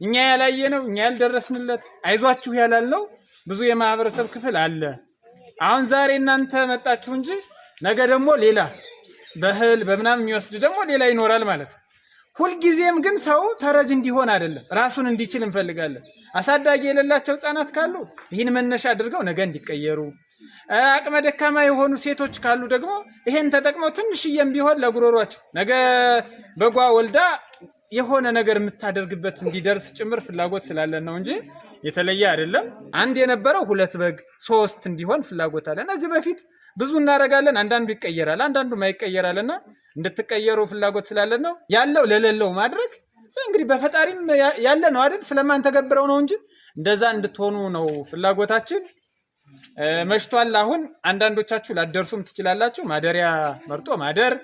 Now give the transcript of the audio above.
እኛ ያላየነው እኛ ያልደረስንለት አይዟችሁ ያላልነው ብዙ የማህበረሰብ ክፍል አለ። አሁን ዛሬ እናንተ መጣችሁ እንጂ ነገ ደግሞ ሌላ በህል በምናም የሚወስድ ደግሞ ሌላ ይኖራል ማለት ነው። ሁልጊዜም ግን ሰው ተረጅ እንዲሆን አይደለም ራሱን እንዲችል እንፈልጋለን። አሳዳጊ የሌላቸው ህፃናት ካሉ ይህን መነሻ አድርገው ነገ እንዲቀየሩ፣ አቅመ ደካማ የሆኑ ሴቶች ካሉ ደግሞ ይሄን ተጠቅመው ትንሽዬም ቢሆን ለጉሮሯቸው ነገ በጓ ወልዳ የሆነ ነገር የምታደርግበት እንዲደርስ ጭምር ፍላጎት ስላለን ነው እንጂ የተለየ አይደለም። አንድ የነበረው 2 በግ 3 እንዲሆን ፍላጎት አለን። እዚህ በፊት ብዙ እናረጋለን፣ አንዳንዱ ይቀየራል፣ አንዳንዱ ማይቀየራልና እንድትቀየሩ ፍላጎት ስላለን ነው። ያለው ለሌለው ማድረግ እንግዲህ በፈጣሪም ያለ ነው አይደል? ስለማን ተገብረው ነው እንጂ እንደዛ እንድትሆኑ ነው ፍላጎታችን። መሽቷል። አሁን አንዳንዶቻችሁ ላደርሱም ትችላላችሁ። ማደሪያ መርጦ ማደር